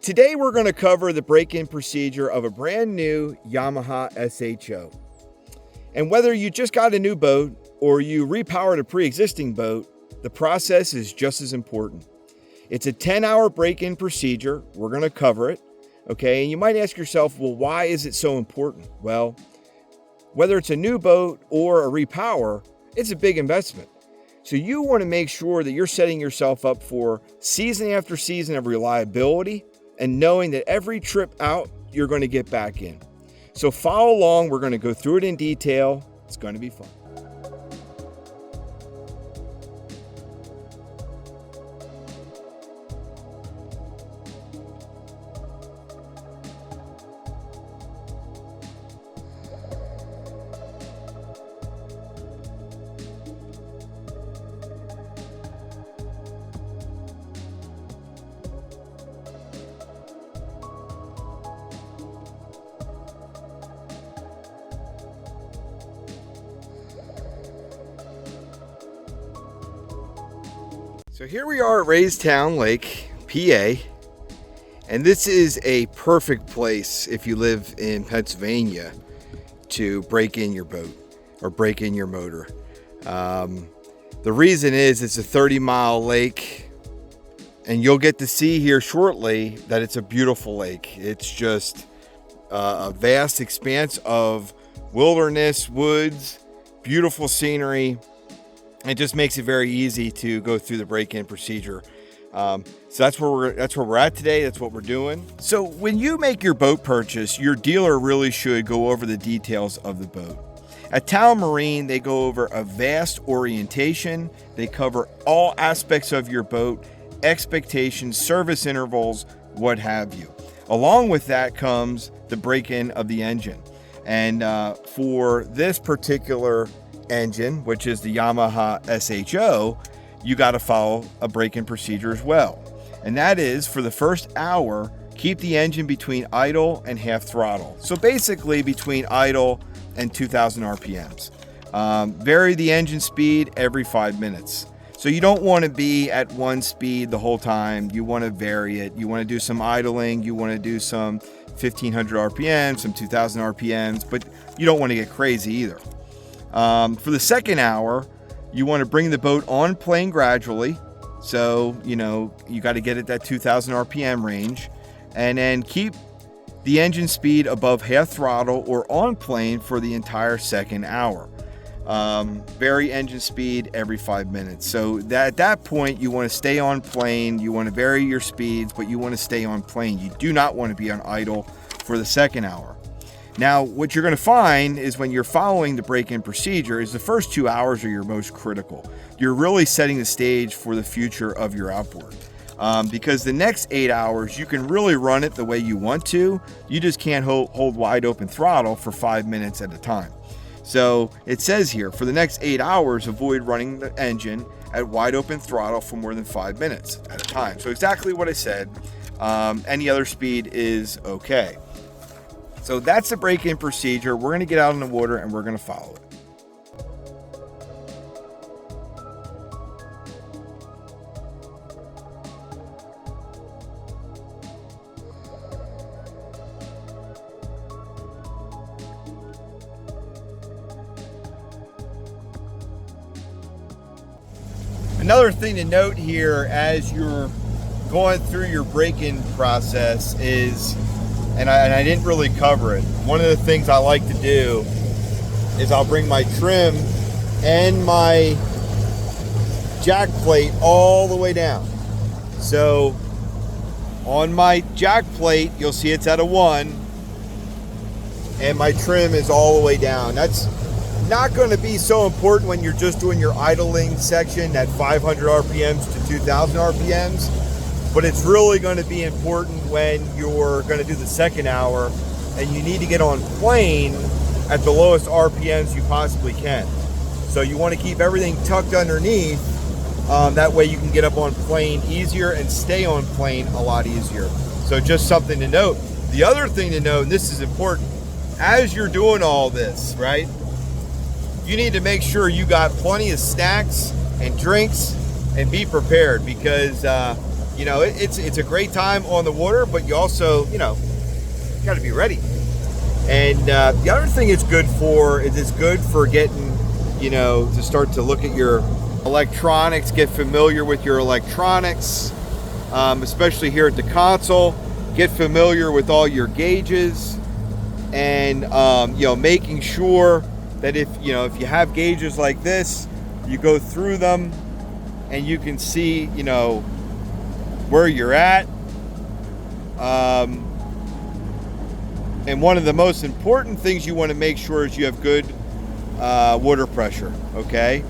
Today we're going to cover the break-in procedure of a brand new Yamaha SHO. And whether you just got a new boat or you repowered a pre-existing boat, the process is just as important. It's a 10-hour break-in procedure. We're going to cover it, okay? And you might ask yourself, well, why is it so important? Well, whether it's a new boat or a repower, it's a big investment. So you want to make sure that you're setting yourself up for season after season of reliability and knowing that every trip out, you're going to get back in. So follow along. We're going to go through it in detail. It's going to be fun. So here we are at Raystown Lake, PA, and this is a perfect place if you live in Pennsylvania to break in your boat or break in your motor. The reason is it's a 30-mile lake, and you'll get to see here shortly that it's a beautiful lake. It's just a vast expanse of wilderness, woods, beautiful scenery. It just makes it very easy to go through the break-in procedure. So that's where we're at today. That's what we're doing. So when you make your boat purchase, your dealer really should go over the details of the boat. At Town Marine, they go over a vast orientation. They cover all aspects of your boat, expectations, service intervals, what have you. Along with that comes the break-in of the engine. And for this particular engine, which is the Yamaha SHO, you got to follow a break-in procedure as well. And that is, for the first hour, keep the engine between idle and half throttle. So basically between idle and 2,000 RPMs. Vary the engine speed every 5 minutes. So you don't want to be at one speed the whole time. You want to vary it. You want to do some idling. You want to do some 1,500 RPMs, some 2,000 RPMs, but you don't want to get crazy either. For the second hour, you want to bring the boat on plane gradually. So, you got to get at that 2,000 RPM range, and then keep the engine speed above half throttle or on plane for the entire second hour. Vary engine speed every 5 minutes. So at that point, you want to stay on plane. You want to vary your speeds, but you want to stay on plane. You do not want to be on idle for the second hour. Now, what you're going to find is when you're following the break-in procedure is the first 2 hours are your most critical. You're really setting the stage for the future of your outboard. Because the next 8 hours, you can really run it the way you want to. You just can't hold wide open throttle for 5 minutes at a time. So it says here, for the next 8 hours, avoid running the engine at wide open throttle for more than 5 minutes at a time. So exactly what I said. Any other speed is okay. So that's the break-in procedure. We're going to get out in the water and we're going to follow it. Another thing to note here as you're going through your break-in process is, and I didn't really cover it, one of the things I like to do is I'll bring my trim and my jack plate all the way down. So on my jack plate, you'll see it's at a 1, and my trim is all the way down. That's not going to be so important when you're just doing your idling section at 500 RPMs to 2,000 RPMs. But it's really going to be important when you're going to do the second hour and you need to get on plane at the lowest RPMs you possibly can. So you want to keep everything tucked underneath. That way you can get up on plane easier and stay on plane a lot easier. So just something to note. The other thing to note, and this is important, as you're doing all this, right, you need to make sure you got plenty of snacks and drinks and be prepared, because you know, it's a great time on the water, but you also, you know, got to be ready. And the other thing it's good for is it's good for getting, you know, to start to look at your electronics, get familiar with your electronics, especially here at the console. Get familiar with all your gauges, and you know, making sure that if you have gauges like this, you go through them and you can see, you know, where you're at. And one of the most important things you want to make sure is you have good water pressure. Okay,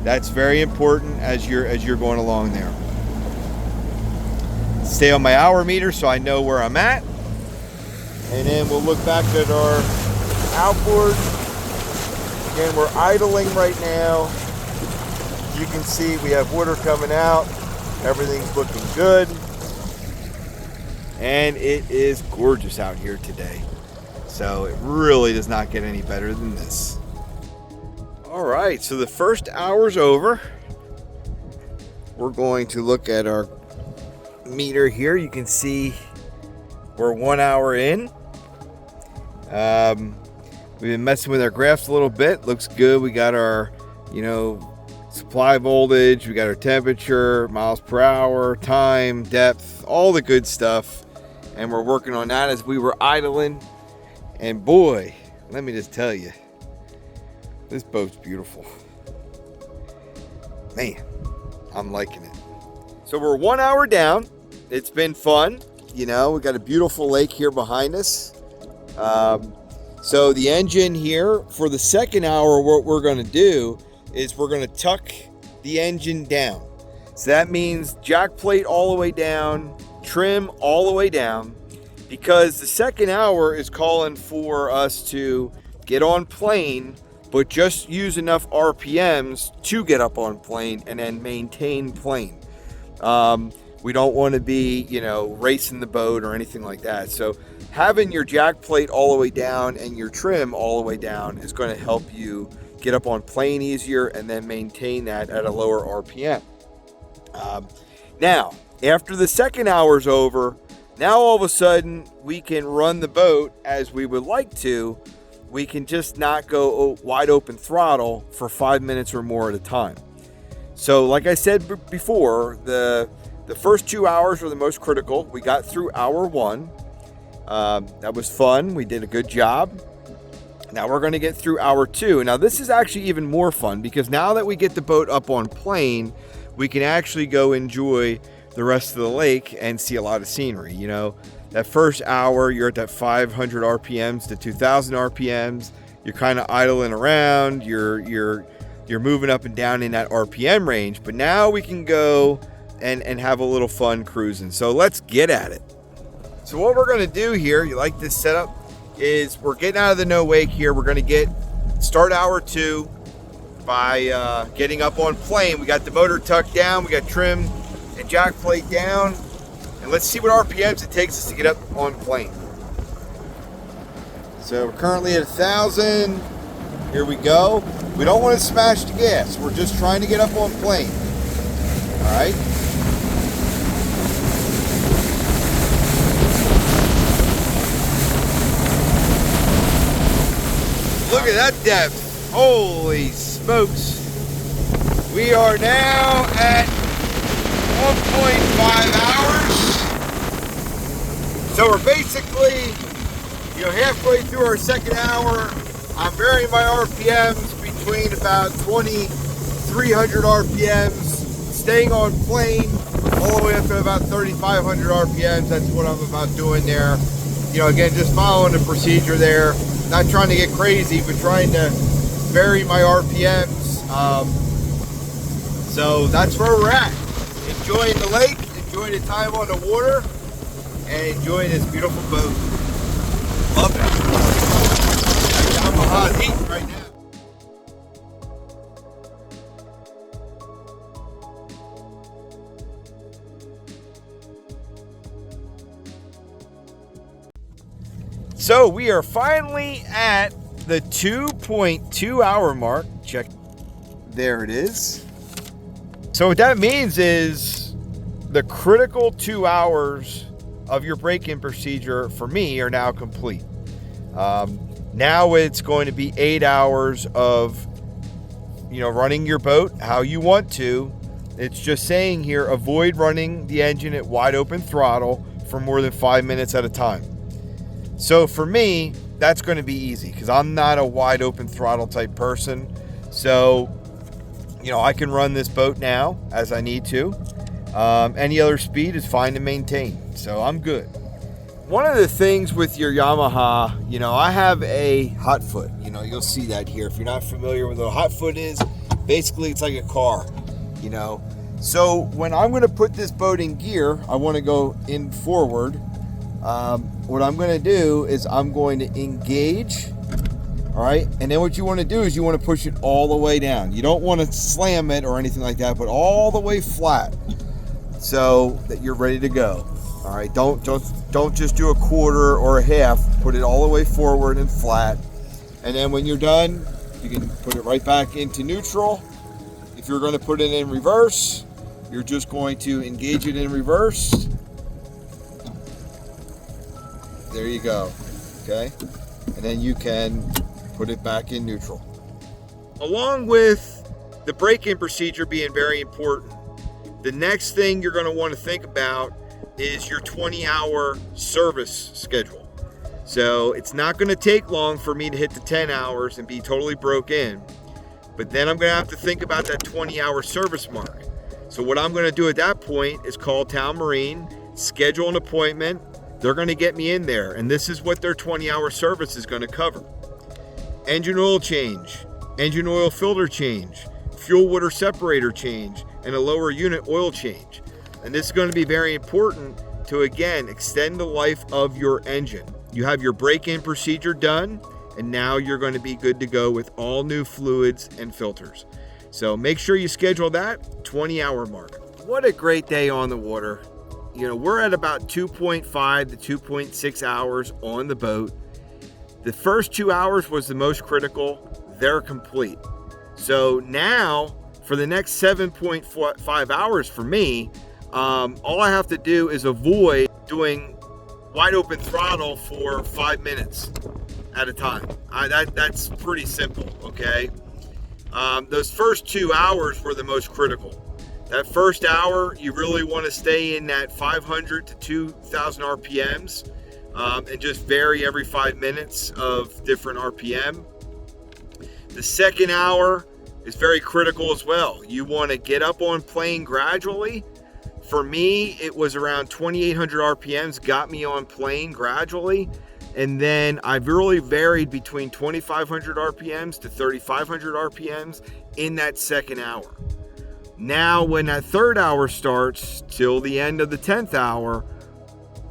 that's very important as you're going along there. Stay on my hour meter so I know where I'm at. And then we'll look back at our outboard. Again, we're idling right now. You can see we have water coming out. Everything's looking good. And it is gorgeous out here today. So it really does not get any better than this. All right, so the first hour's over. We're going to look at our meter here. You can see we're 1 hour in. We've been messing with our graphs a little bit. Looks good. We got our, you know, supply voltage, we got our temperature, miles per hour, time, depth, all the good stuff. And we're working on that as we were idling. And boy, let me just tell you, this boat's beautiful. Man, I'm liking it. So we're 1 hour down. It's been fun. You know, we got a beautiful lake here behind us. So the engine here for the second hour, what we're going to do is we're going to tuck the engine down. So that means jack plate all the way down, trim all the way down, because the second hour is calling for us to get on plane, but just use enough RPMs to get up on plane and then maintain plane. We don't want to be, you know, racing the boat or anything like that. So having your jack plate all the way down and your trim all the way down is going to help you get up on plane easier and then maintain that at a lower RPM. Now, after the second hour's over, now all of a sudden we can run the boat as we would like to. We can just not go wide open throttle for 5 minutes or more at a time. So like I said before, the first 2 hours were the most critical. We got through hour one. That was fun. We did a good job. Now we're going to get through hour two. Now this is actually even more fun because now that we get the boat up on plane, we can actually go enjoy the rest of the lake and see a lot of scenery. You know, that first hour, you're at that 500 RPMs to 2000 RPMs. You're kind of idling around. You're moving up and down in that RPM range. But now we can go and have a little fun cruising. So let's get at it. So what we're going to do here, you like this setup, is we're getting out of the no wake here. We're going to start hour two by getting up on plane. We got the motor tucked down. We got trim and jack plate down. And let's see what RPMs it takes us to get up on plane. So we're currently at 1,000. Here we go. We don't want to smash the gas. We're just trying to get up on plane. All right. Look at that depth. Holy smokes. We are now at 1.5 hours. So we're basically, halfway through our second hour. I'm varying my RPMs between about 2,300 RPMs, staying on plane all the way up to about 3,500 RPMs. That's what I'm about doing there. Again, just following the procedure there. Not trying to get crazy, but trying to vary my RPMs. So that's where we're at. Enjoying the lake, enjoying the time on the water, and enjoying this beautiful boat. Love it. Yamaha is heating right now. So we are finally at the 2.2 hour mark. Check. There it is. So what that means is the critical 2 hours of your break-in procedure for me are now complete. Now it's going to be 8 hours of, running your boat how you want to. It's just saying here, avoid running the engine at wide open throttle for more than 5 minutes at a time. So for me, that's going to be easy because I'm not a wide open throttle type person. So, I can run this boat now as I need to. Any other speed is fine to maintain. So I'm good. One of the things with your Yamaha, I have a hot foot. You'll see that here. If you're not familiar with what a hot foot is, basically it's like a car, So when I'm going to put this boat in gear, I want to go in forward. What I'm going to do is I'm going to engage, all right? And then what you want to do is you want to push it all the way down. You don't want to slam it or anything like that, but all the way flat so that you're ready to go. All right, don't just do a quarter or a half. Put it all the way forward and flat. And then when you're done, you can put it right back into neutral. If you're going to put it in reverse, you're just going to engage it in reverse. There you go, okay? And then you can put it back in neutral. Along with the break-in procedure being very important, the next thing you're going to want to think about is your 20-hour service schedule. So it's not going to take long for me to hit the 10 hours and be totally broke in, but then I'm going to have to think about that 20-hour service mark. So what I'm going to do at that point is call Town Marine, schedule an appointment. They're going to get me in there, and this is what their 20-hour service is going to cover. Engine oil change, engine oil filter change, fuel water separator change, and a lower unit oil change. And this is going to be very important to, again, extend the life of your engine. You have your break-in procedure done, and now you're going to be good to go with all new fluids and filters. So make sure you schedule that 20-hour mark. What a great day on the water. We're at about 2.5 to 2.6 hours on the boat. The first 2 hours was the most critical. They're complete. So now for the next 7.5 hours for me, all I have to do is avoid doing wide open throttle for 5 minutes at a time. That's pretty simple, okay? Those first 2 hours were the most critical. That first hour, you really want to stay in that 500 to 2,000 RPMs and just vary every 5 minutes of different RPM. The second hour is very critical as well. You want to get up on plane gradually. For me, it was around 2,800 RPMs got me on plane gradually. And then I've really varied between 2,500 RPMs to 3,500 RPMs in that second hour. Now, when that third hour starts till the end of the 10th hour,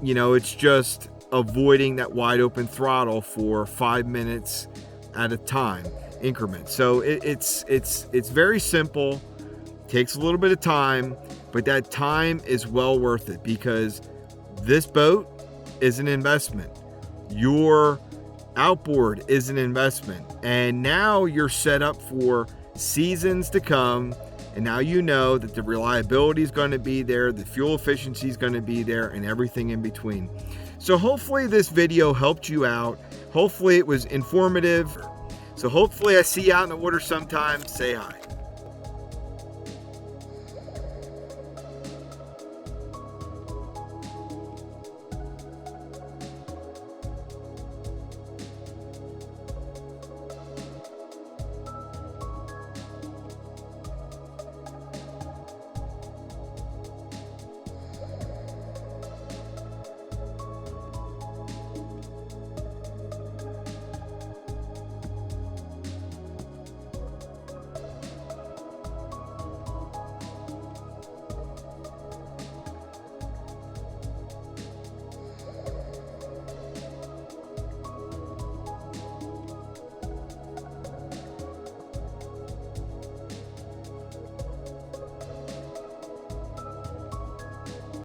it's just avoiding that wide open throttle for 5 minutes at a time increment. So it's very simple, takes a little bit of time, but that time is well worth it because this boat is an investment. Your outboard is an investment, and now you're set up for seasons to come. And now you know that the reliability is going to be there, the fuel efficiency is going to be there, and everything in between. So hopefully this video helped you out. Hopefully it was informative. So hopefully I see you out in the water sometime. Say hi.